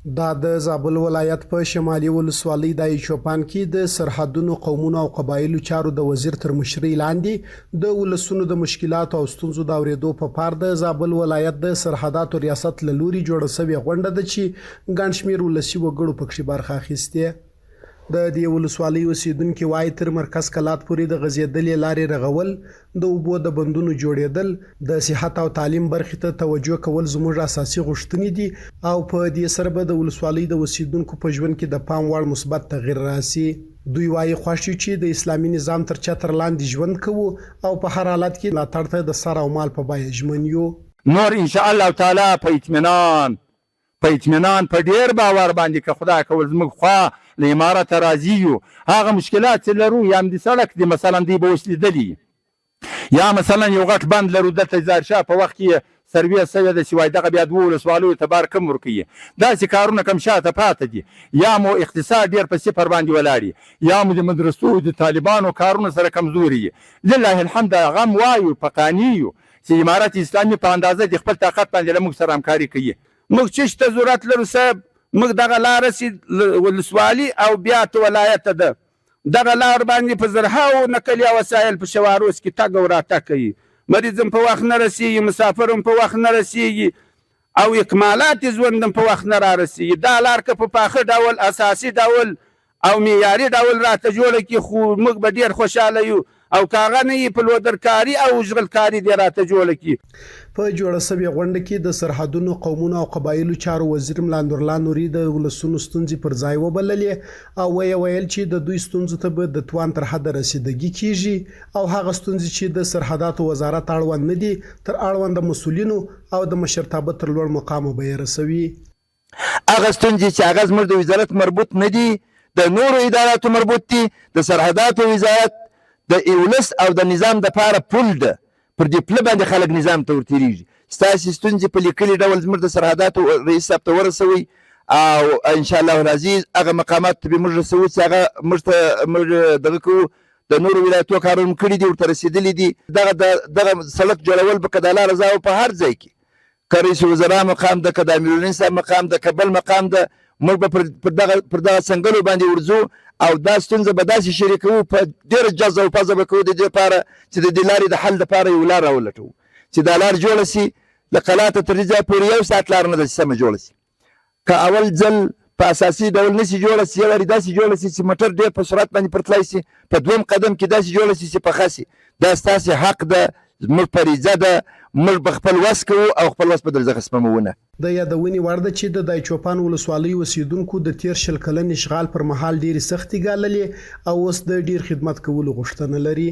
دا د زابل ولایت په شمالي ولسوالۍ د ایچوپان کې د سرحدونو قومونو او قبایلو چارو د وزیر تر مشرۍ لاندې د ولسونو د مشکلاتو او ستونزو د اورېدو په پار د زابل ولایت د سرحداتو ریاست له لوري جوړه شوې غونډه ده چې ګڼ شمېر ولسي وګړو پکې برخه اخیستې. د دې ولسوالۍ اوسیدونکو وایي تر مرکز کلات پورې د غځېدلې لارې رغول، د اوبو د بندونو جوړېدل، د صحت او تعلیم برخې ته توجه کول زموږ اساسي غوښتنې دي او په دې سره به د ولسوالۍ د اوسیدونکو په ژوند کې د پام وړ مثبت تغیر راسي. دوی وایي خوښ یو چې د اسلامي نظام تر چتر لاندې ژوند کوو او په هر حالت کې ملاتړ ته د سر او مال په بیه ژمن یو. نور ان شاء الله تعالی په اطمینان په ډیر باور باندې که خدای کول زموږ خوا له امارت راضي یو. هغه مشکلات چې لرو یا د سړک دي مثلا دی به اوس لیدلي، یا مثلا یو غټ بند لرو دلته ظاهر شاه په وخت کې سروې سوی ده چې وایي دغه بیا دوه ولسوالیو ته بار کم ورکوي. داسې کارونه کم شاته پاته دي، یا مو اقتصاد ډېر په صفر باندې ولاړ، یا مو د مدرسو د طالبانو کارونه سره کمزوري. لله الحمد هغه هم وایو په قانع یو چې امارت اسلامي په اندازه د خپل طاقت باندې له موږ سره همکاري کوي. موږ چې ته ضرورت لرو صاحب، موږ دغه لاره چې ولسوالي او بیا ته ولایت ده، دغه لار باندې په زرهاو نقلیه وسایل په شواروس کې تګ او راتګ کوي. مریض هم په وخت نه رسیږي، مسافر هم په وخت نه رسیږي او اکمالات ژوند هم په وخت نه را رسیږي. دا لار که په پاخه ډول اساسي ډول او معیاري ډول راته جوړه کړي خو موږ به ډېر خوشحاله یو، او کاغه نه یې په لودرکاري او اشغالکاري دې راته جوړه کړي. په جوړه شوې غونډه کې د سرحدونو قومونو او قبایلو چارو وزیر ملا نورالله نوري د ولسونو ستونزې پر ځای وبللې او ویل چې د دوی ستونزو ته به د توان تر حده رسیدګي کیږي او هغه ستونزې چې د سرحداتو وزارت اړوند نه دي تر اړوند مسؤلینو او د مشرتابه تر لوړ مقامه به یې رسوي. هغه ستونزې چې هغه زموږ د وزارت مربوط نه دي، د نورو اداراتو مربوط دي. د سرحداتو وزارت د ولس او د نظام د پاره پل ده، پر دې پله باندې خلک نظام ته ورتېرېږي. ستاسې ستونزې په لیکلي ډول زموږ د سرحداتو رئیس صاحب ته ورسوئ او انشاءالله العزیز هغه مقاماتو ته به موږ رسوو چې هغه موږ ته موږ دغه کوو. د نورو ولایتو کارونه کړي دي، ورته رسېدلي دي. دغه سړک جوړول به که د الله رضا په هر ځای کې، که رئیس الوزرا مقام ده، که د امیرالمؤمنین صاحب مقام ده، که بل مقام ده، موږ به پر دغه څنګلو باندې ورځو او دا ستونزه به داسې شریکوو په ډېره جزه او پزه به کوو د دې لپاره چې د دې لارې د حل لپاره یو لار راولټوو چې دا لار جوړه سي. له قلاته تر دې ځایه پورې 1 ساعت لار نه ده چې سمه جوړه سي. که اول ځل په اساسي ډول نسي جوړه سي، یو وارې داسې جوړه سي چې موټر ډېر په سرعت باندې پر تللی سي، په دویم قدم کې داسې جوړه سي چې پخه سي. دا ستاسې حق ده، زموږ فریضه ده، موږ به خپل وس کوو او خپل وس به درځه سپموونه. د یادونې وړ ده چې د دایچوپان ولسوالۍ اوسیدونکو د تیر 20 کلن اشغال پر مهال ډېرې سختۍ ګاللې او اوس د ډېر خدمت کولو غوښتنه لري.